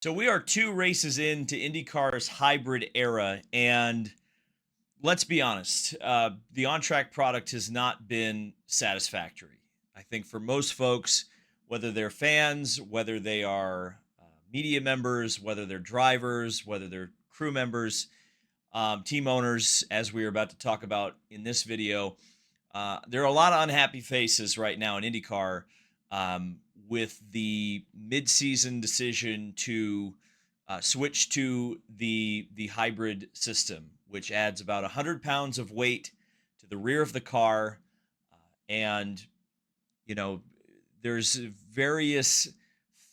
So we are two races into IndyCar's hybrid era, and let's be honest, the on-track product has not been satisfactory. I think for most folks, whether they're fans, whether they are media members, whether they're drivers, whether they're crew members, team owners, as we are about to talk about in this video, there are a lot of unhappy faces right now in IndyCar um, with the mid-season decision to switch to the hybrid system, which adds about 100 pounds of weight to the rear of the car, and you know there's various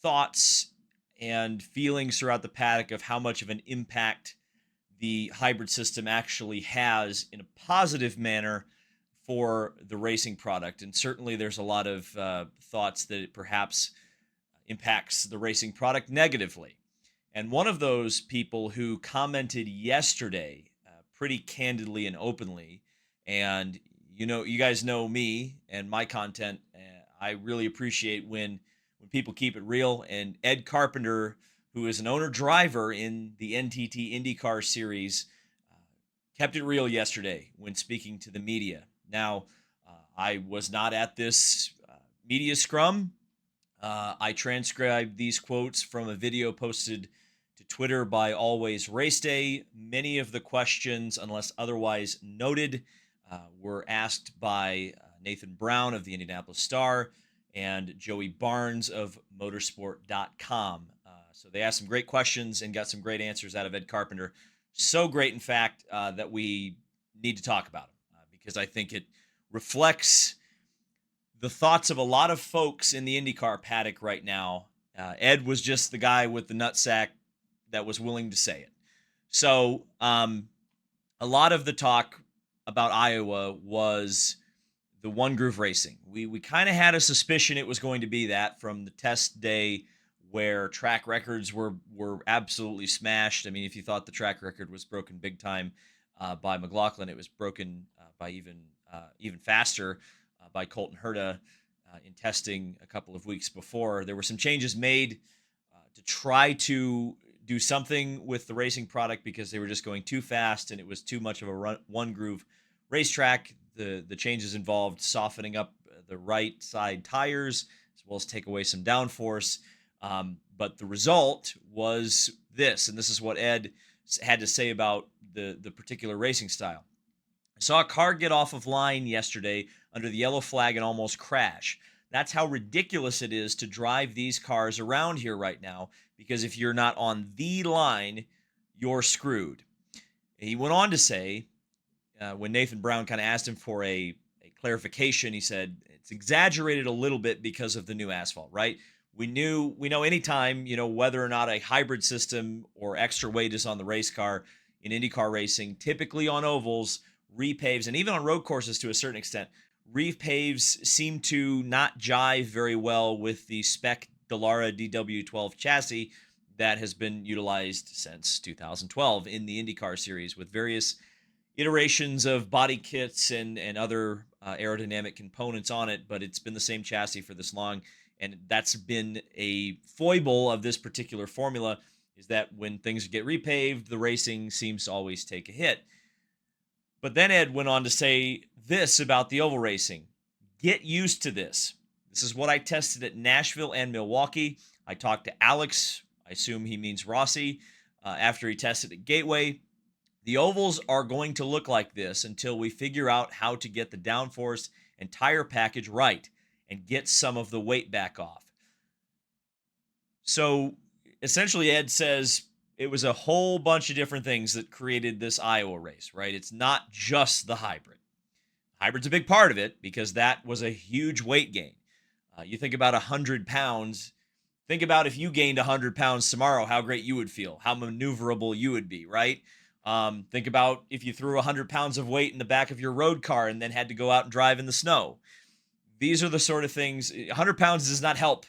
thoughts and feelings throughout the paddock of how much of an impact the hybrid system actually has in a positive manner for the racing product. And certainly there's a lot of thoughts that it perhaps impacts the racing product negatively. And one of those people who commented yesterday pretty candidly and openly, and you guys know me and my content, I really appreciate when people keep it real. And Ed Carpenter, who is an owner driver in the NTT IndyCar series, kept it real yesterday when speaking to the media. Now, I was not at this media scrum. I transcribed these quotes from a video posted to Twitter by Always Race Day. Many of the questions, unless otherwise noted, were asked by Nathan Brown of the Indianapolis Star and Joey Barnes of motorsport.com. So they asked some great questions and got some great answers out of Ed Carpenter. So great, in fact, that we need to talk about him because I think it reflects the thoughts of a lot of folks in the IndyCar paddock right now. Ed was just the guy with the nutsack that was willing to say it. So a lot of the talk about Iowa was the one groove racing. We kind of had a suspicion it was going to be that from the test day where track records were absolutely smashed. I mean, if you thought the track record was broken big time by McLaughlin, it was broken by even faster by Colton Herta in testing a couple of weeks before. There were some changes made to try to do something with the racing product because they were just going too fast and it was too much of a one groove racetrack. The changes involved softening up the right side tires as well as take away some downforce. But the result was this, and this is what Ed had to say about the particular racing style. I saw a car get off of line yesterday under the yellow flag and almost crash. That's how ridiculous it is to drive these cars around here right now, because if you're not on the line, you're screwed. He went on to say, when Nathan Brown kind of asked him for a clarification, he said, it's exaggerated a little bit because of the new asphalt, right? We know anytime, whether or not a hybrid system or extra weight is on the race car in IndyCar racing, typically on ovals, repaves, and even on road courses to a certain extent, repaves seem to not jive very well with the spec Dallara DW12 chassis that has been utilized since 2012 in the IndyCar series with various iterations of body kits and other aerodynamic components on it, but it's been the same chassis for this long. And that's been a foible of this particular formula, is that when things get repaved, the racing seems to always take a hit. But then Ed went on to say this about the oval racing. Get used to this. This is what I tested at Nashville and Milwaukee. I talked to Alex, I assume he means Rossi, after he tested at Gateway. The ovals are going to look like this until we figure out how to get the downforce and tire package right and get some of the weight back off. So essentially, Ed says it was a whole bunch of different things that created this Iowa race, right? It's not just the hybrid. Hybrid's a big part of it because that was a huge weight gain. You think about 100 pounds. Think about if you gained 100 pounds tomorrow, how great you would feel, how maneuverable you would be, right? Think about if you threw 100 pounds of weight in the back of your road car and then had to go out and drive in the snow. These are the sort of things. 100 pounds does not help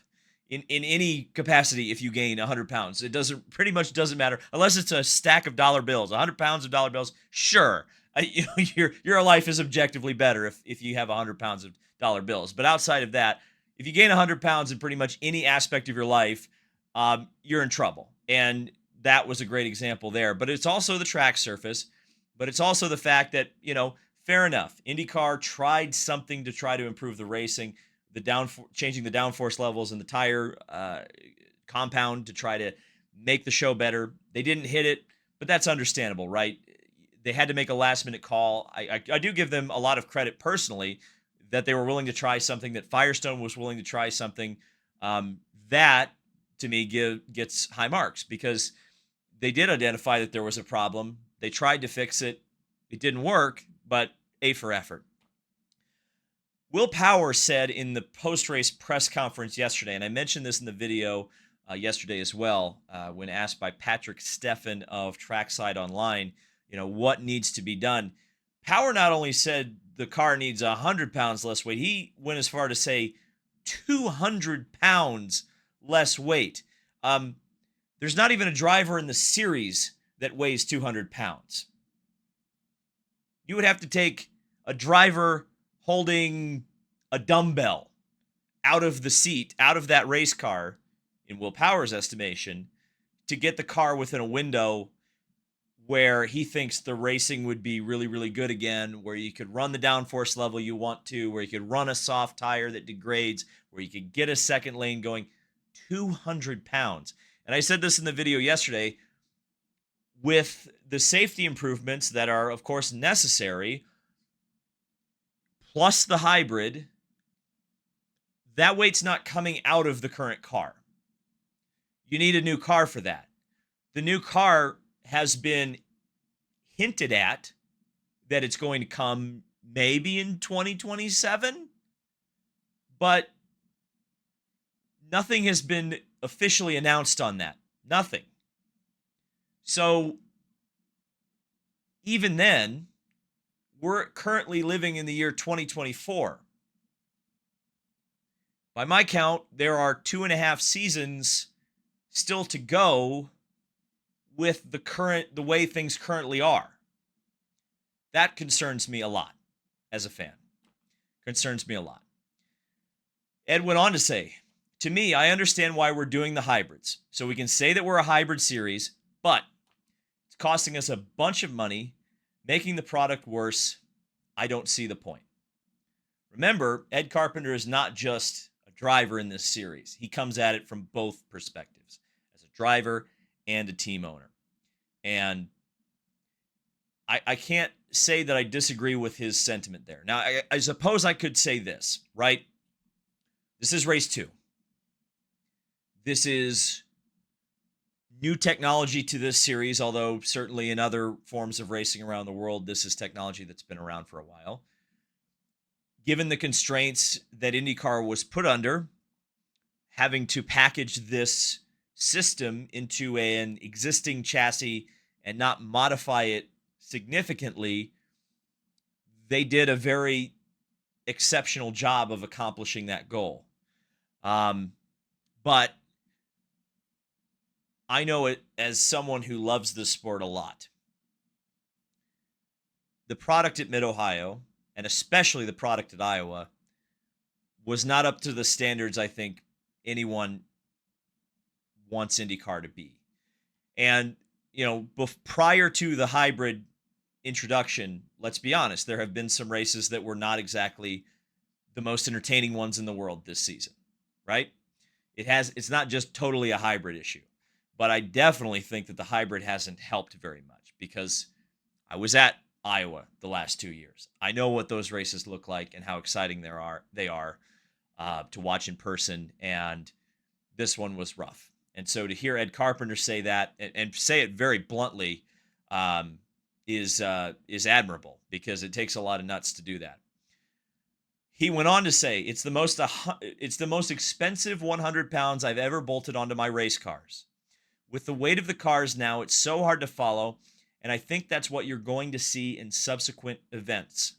in any capacity if you gain 100 pounds. It pretty much doesn't matter unless it's a stack of dollar bills. 100 pounds of dollar bills, sure. Your life is objectively better if you have 100 pounds of dollar bills. But outside of that, if you gain 100 pounds in pretty much any aspect of your life, you're in trouble. And that was a great example there. But it's also the track surface, but it's also the fact that, fair enough. IndyCar tried something to try to improve the racing, changing the downforce levels in the tire compound to try to make the show better. They didn't hit it, but that's understandable, right? They had to make a last minute call. I do give them a lot of credit personally that they were willing to try something, that Firestone was willing to try something. That to me gets high marks because they did identify that there was a problem. They tried to fix it. It didn't work, but A for effort. Will Power said in the post-race press conference yesterday, and I mentioned this in the video yesterday as well, when asked by Patrick Steffen of Trackside Online, what needs to be done. Power not only said the car needs 100 pounds less weight, he went as far to say 200 pounds less weight. There's not even a driver in the series that weighs 200 pounds. You would have to take a driver holding a dumbbell out of the seat, out of that race car, in Will Power's estimation, to get the car within a window where he thinks the racing would be really, really good again, where you could run the downforce level you want to, where you could run a soft tire that degrades, where you could get a second lane going. 200 pounds. And I said this in the video yesterday, with the safety improvements that are, of course, necessary, plus the hybrid, that weight's not coming out of the current car. You need a new car for that. The new car has been hinted at that it's going to come maybe in 2027, but nothing has been officially announced on that. Nothing. So even then, we're currently living in the year 2024. By my count, there are 2.5 seasons still to go with the way things currently are. That concerns me a lot as a fan. Concerns me a lot. Ed went on to say, to me, I understand why we're doing the hybrids. So we can say that we're a hybrid series, but it's costing us a bunch of money, making the product worse. I don't see the point. Remember, Ed Carpenter is not just a driver in this series. He comes at it from both perspectives, as a driver and a team owner. And I can't say that I disagree with his sentiment there. Now, I suppose I could say this, right? This is race 2. This is new technology to this series, although certainly in other forms of racing around the world, this is technology that's been around for a while. Given the constraints that IndyCar was put under, having to package this system into an existing chassis and not modify it significantly, they did a very exceptional job of accomplishing that goal. But I know it as someone who loves the sport a lot. The product at Mid-Ohio, and especially the product at Iowa, was not up to the standards I think anyone wants IndyCar to be. And, prior to the hybrid introduction, let's be honest, there have been some races that were not exactly the most entertaining ones in the world this season, right? It's not just totally a hybrid issue. But I definitely think that the hybrid hasn't helped very much because I was at Iowa the last 2 years. I know what those races look like and how exciting they are to watch in person, and this one was rough. And so to hear Ed Carpenter say that and say it very bluntly is admirable because it takes a lot of nuts to do that. He went on to say, it's the most expensive 100 pounds I've ever bolted onto my race cars. With the weight of the cars now, it's so hard to follow, and I think that's what you're going to see in subsequent events.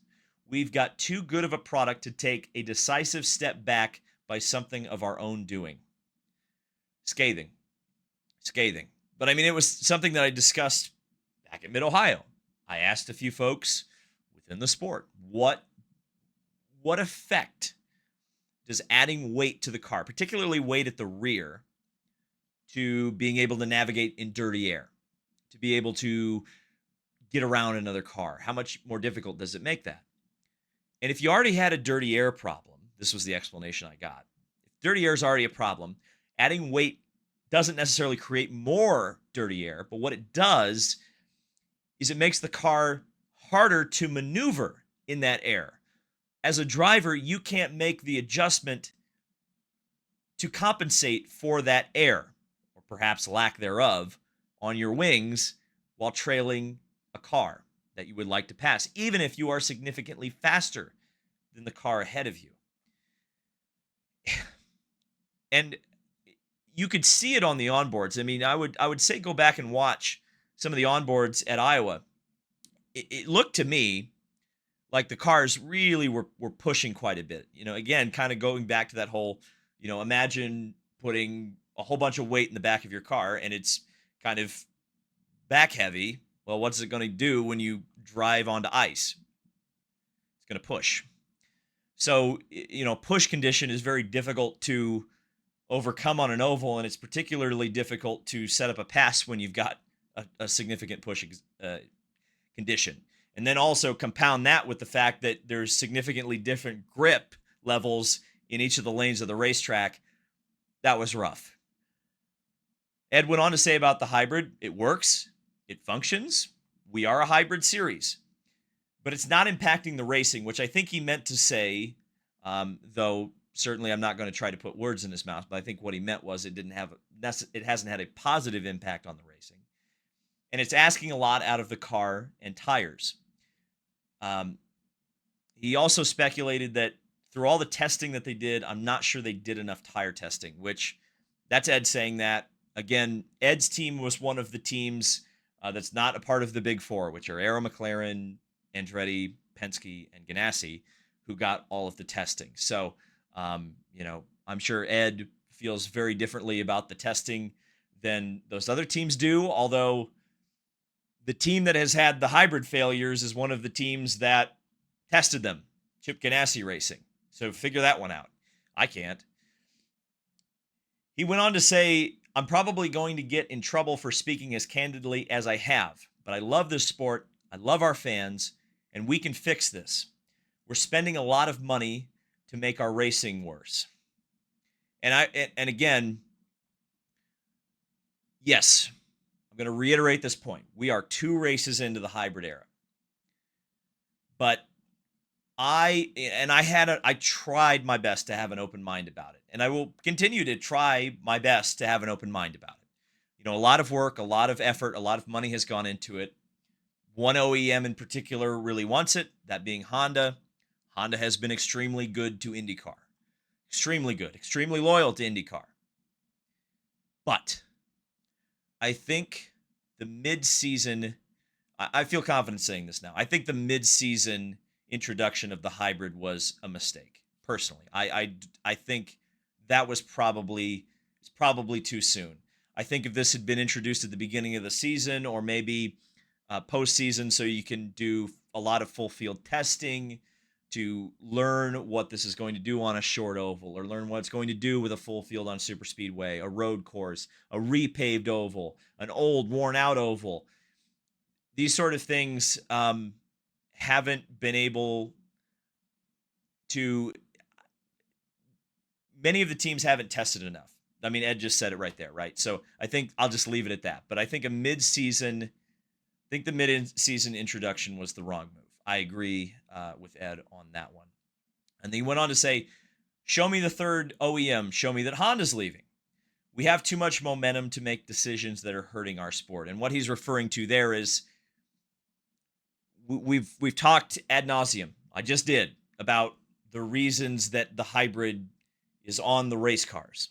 We've got too good of a product to take a decisive step back by something of our own doing. Scathing. But I mean, it was something that I discussed back at Mid-Ohio. I asked a few folks within the sport, what effect does adding weight to the car, particularly weight at the rear, to being able to navigate in dirty air, to be able to get around another car? How much more difficult does it make that? And if you already had a dirty air problem, this was the explanation I got. If dirty air is already a problem, adding weight doesn't necessarily create more dirty air, but what it does is it makes the car harder to maneuver in that air. As a driver, you can't make the adjustment to compensate for that air, or perhaps lack thereof, on your wings while trailing a car that you would like to pass, even if you are significantly faster than the car ahead of you. And you could see it on the onboards. I mean, I would say go back and watch some of the onboards at Iowa. It looked to me like the cars really were pushing quite a bit. Again, kind of going back to that whole, imagine putting a whole bunch of weight in the back of your car and it's kind of back heavy. Well, what's it going to do when you drive onto ice? It's going to push. So, push condition is very difficult to overcome on an oval, and it's particularly difficult to set up a pass when you've got a significant push condition. And then also compound that with the fact that there's significantly different grip levels in each of the lanes of the racetrack. That was rough. Ed went on to say about the hybrid, it works, it functions. We are a hybrid series, but it's not impacting the racing, which I think he meant to say, though certainly I'm not going to try to put words in his mouth, but I think what he meant was it hasn't had a positive impact on the racing. And it's asking a lot out of the car and tires. He also speculated that through all the testing that they did, I'm not sure they did enough tire testing, which that's Ed saying that. Again, Ed's team was one of the teams that's not a part of the Big Four, which are Arrow, McLaren, Andretti, Penske, and Ganassi, who got all of the testing. So, I'm sure Ed feels very differently about the testing than those other teams do, although the team that has had the hybrid failures is one of the teams that tested them, Chip Ganassi Racing. So figure that one out. I can't. He went on to say, I'm probably going to get in trouble for speaking as candidly as I have, but I love this sport. I love our fans, and we can fix this. We're spending a lot of money to make our racing worse. And again, yes, I'm going to reiterate this point. We are 2 races into the hybrid era. But I tried my best to have an open mind about it. And I will continue to try my best to have an open mind about it. A lot of work, a lot of effort, a lot of money has gone into it. One OEM in particular really wants it, that being Honda. Honda has been extremely good to IndyCar. Extremely good, extremely loyal to IndyCar. But I think the mid-season, I feel confident saying this now, I think the mid-season introduction of the hybrid was a mistake, personally. I think that was probably too soon. I think if this had been introduced at the beginning of the season or maybe postseason, so you can do a lot of full field testing to learn what this is going to do on a short oval, or learn what it's going to do with a full field on super speedway, a road course, a repaved oval, an old worn out oval. These sort of things haven't been able to, many of the teams haven't tested enough. I mean, Ed just said it right there, right? So I think I'll just leave it at that. But I think the mid-season introduction was the wrong move. I agree with Ed on that one. And then he went on to say, show me the third OEM. Show me that Honda's leaving. We have too much momentum to make decisions that are hurting our sport. And what he's referring to there is we've talked ad nauseum. I just did about the reasons that the hybrid is on the race cars.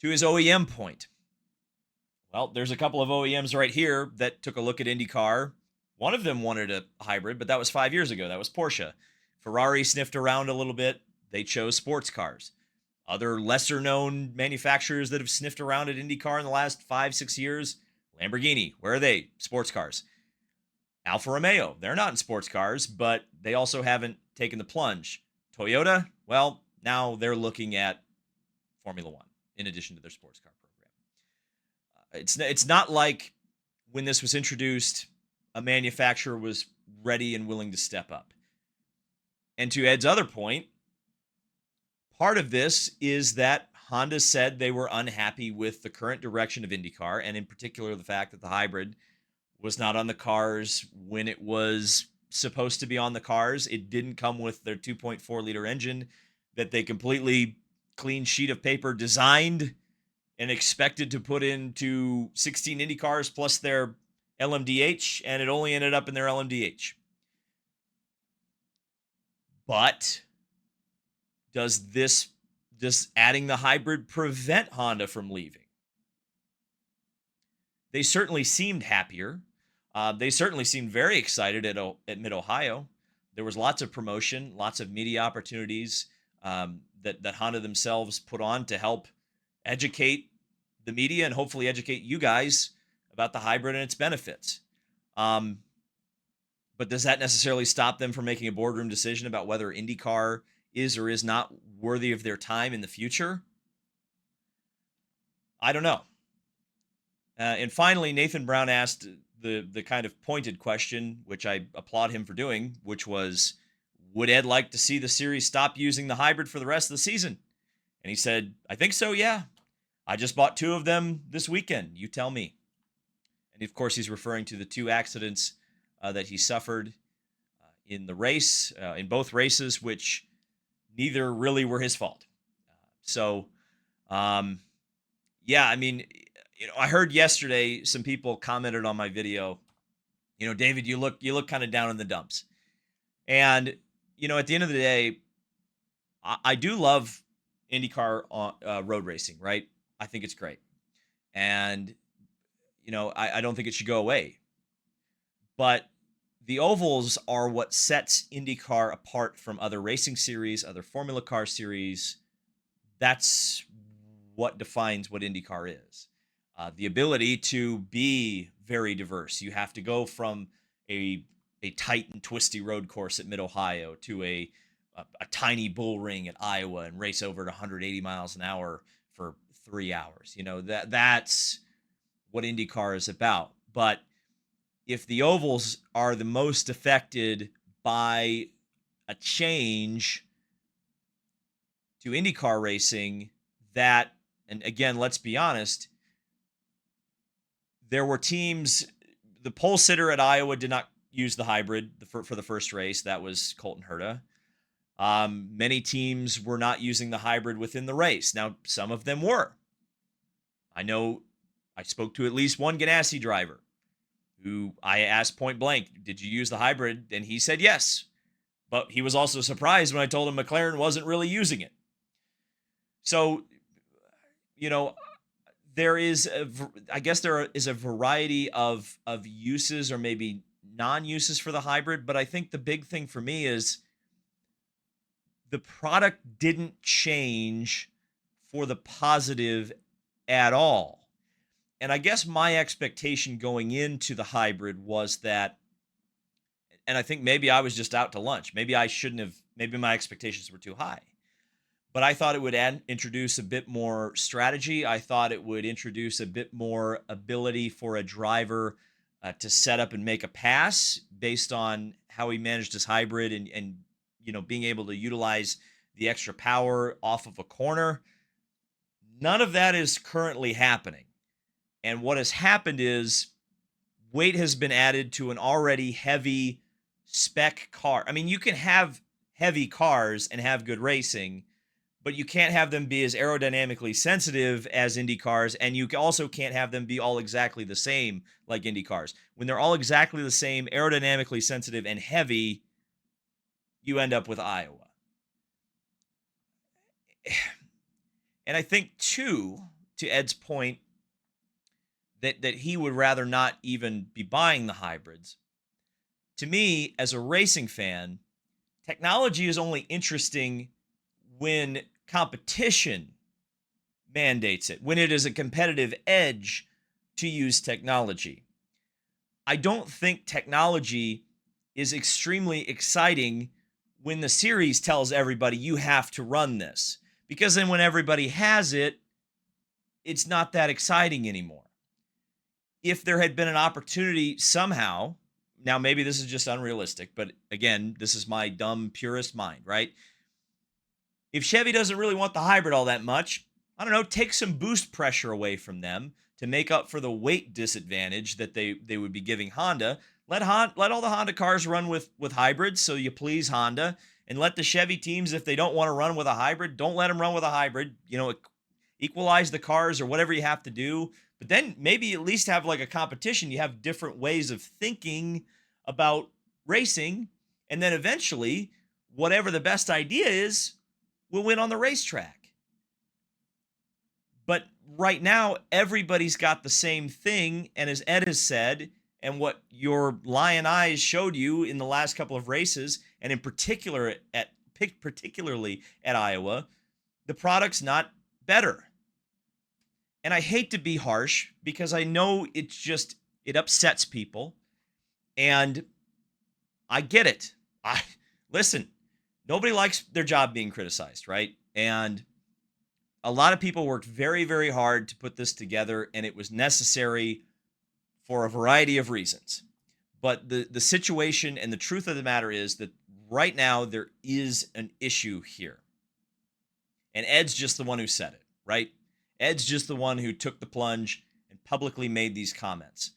To his OEM point, well, there's a couple of OEMs right here that took a look at IndyCar. One of them wanted a hybrid, but that was 5 years ago. That was Porsche. Ferrari sniffed around a little bit. They chose sports cars. Other lesser-known manufacturers that have sniffed around at IndyCar in the last 5-6 years, Lamborghini, where are they? Sports cars. Alfa Romeo, they're not in sports cars, but they also haven't taken the plunge. Toyota, well, now they're looking at Formula One in addition to their sports car program. It's not like when this was introduced, a manufacturer was ready and willing to step up. And to Ed's other point, part of this is that Honda said they were unhappy with the current direction of IndyCar, and in particular, the fact that the hybrid was not on the cars when it was supposed to be on the cars. It didn't come with their 2.4 liter engine that they completely clean sheet of paper designed and expected to put into 16 Indy cars plus their LMDH, and it only ended up in their LMDH. But does adding the hybrid prevent Honda from leaving? They certainly seemed happier. They certainly seemed very excited at Mid-Ohio. There was lots of promotion, lots of media opportunities that Honda themselves put on to help educate the media and hopefully educate you guys about the hybrid and its benefits. But does that necessarily stop them from making a boardroom decision about whether IndyCar is or is not worthy of their time in the future? I don't know. And finally, Nathan Brown asked the kind of pointed question, which I applaud him for doing, which was, would Ed like to see the series stop using the hybrid for the rest of the season? And he said, I think so, yeah. I just bought 2 of them this weekend. You tell me. And of course, he's referring to the 2 accidents that he suffered in the race, in both races, which neither really were his fault. Yeah, I mean, I heard yesterday some people commented on my video, David, you look kind of down in the dumps. And, at the end of the day, I do love IndyCar road racing, right? I think it's great. And, I don't think it should go away. But the ovals are what sets IndyCar apart from other racing series, other Formula Car series. That's what defines what IndyCar is. The ability to be very diverse. You have to go from a tight and twisty road course at Mid-Ohio to a tiny bull ring at Iowa and race over at 180 miles an hour for 3 hours. That's what IndyCar is about. But if the ovals are the most affected by a change to IndyCar racing, and again, let's be honest, there were teams, the pole sitter at Iowa did not use the hybrid for the first race. That was Colton Herta. Many teams were not using the hybrid within the race. Now, some of them were. I know I spoke to at least one Ganassi driver who I asked point blank, did you use the hybrid? And he said yes. But he was also surprised when I told him McLaren wasn't really using it. So, there is, I guess there is a variety of uses or maybe non-uses for the hybrid. But I think the big thing for me is the product didn't change for the positive at all. And I guess my expectation going into the hybrid was that, and I think maybe I was just out to lunch. Maybe I shouldn't have, maybe my expectations were too high. But I thought it would introduce a bit more strategy. I thought it would introduce a bit more ability for a driver to set up and make a pass based on how he managed his hybrid and being able to utilize the extra power off of a corner. None of that is currently happening. And what has happened is weight has been added to an already heavy spec car. I mean, you can have heavy cars and have good racing, but you can't have them be as aerodynamically sensitive as Indy cars, and you also can't have them be all exactly the same like Indy cars. When they're all exactly the same, aerodynamically sensitive and heavy, you end up with Iowa. And I think, too, to Ed's point, that he would rather not even be buying the hybrids. To me, as a racing fan, technology is only interesting when competition mandates it, when it is a competitive edge to use technology. I don't think technology is extremely exciting when the series tells everybody you have to run this, because then when everybody has it, it's not that exciting anymore. if there had been an opportunity somehow, now maybe this is just unrealistic, but again, this is my dumb purist mind, right? If Chevy doesn't really want the hybrid all that much, I don't know, take some boost pressure away from them to make up for the weight disadvantage that they would be giving Honda. Let all the Honda cars run with hybrids, so you please Honda, and let the Chevy teams, if they don't want to run with a hybrid, don't let them run with a hybrid. Equalize the cars or whatever you have to do. But then maybe at least have like a competition. You have different ways of thinking about racing, and then eventually, whatever the best idea is, will win on the racetrack. But right now, everybody's got the same thing. And as Ed has said, and what your lion eyes showed you in the last couple of races, and in particular particularly at Iowa, the product's not better. And I hate to be harsh because I know it upsets people. And I get it. Listen, nobody likes their job being criticized, right? And a lot of people worked very, very hard to put this together, and it was necessary for a variety of reasons. But the situation and the truth of the matter is that right now there is an issue here. And Ed's just the one who said it, right? Ed's just the one who took the plunge and publicly made these comments.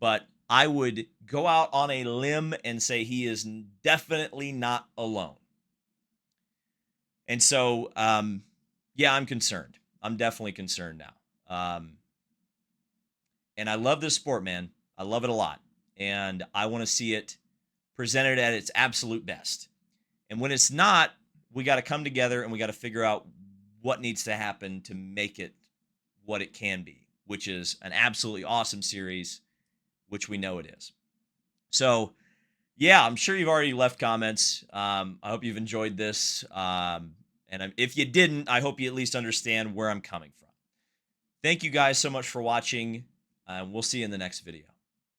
But I would go out on a limb and say he is definitely not alone. And so, yeah, I'm concerned. I'm definitely concerned now. And I love this sport, man. I love it a lot. And I want to see it presented at its absolute best. And when it's not, we got to come together and we got to figure out what needs to happen to make it what it can be, which is an absolutely awesome series, which we know it is. So, yeah, I'm sure you've already left comments. I hope you've enjoyed this. And if you didn't, I hope you at least understand where I'm coming from. Thank you guys so much for watching. We'll see you in the next video.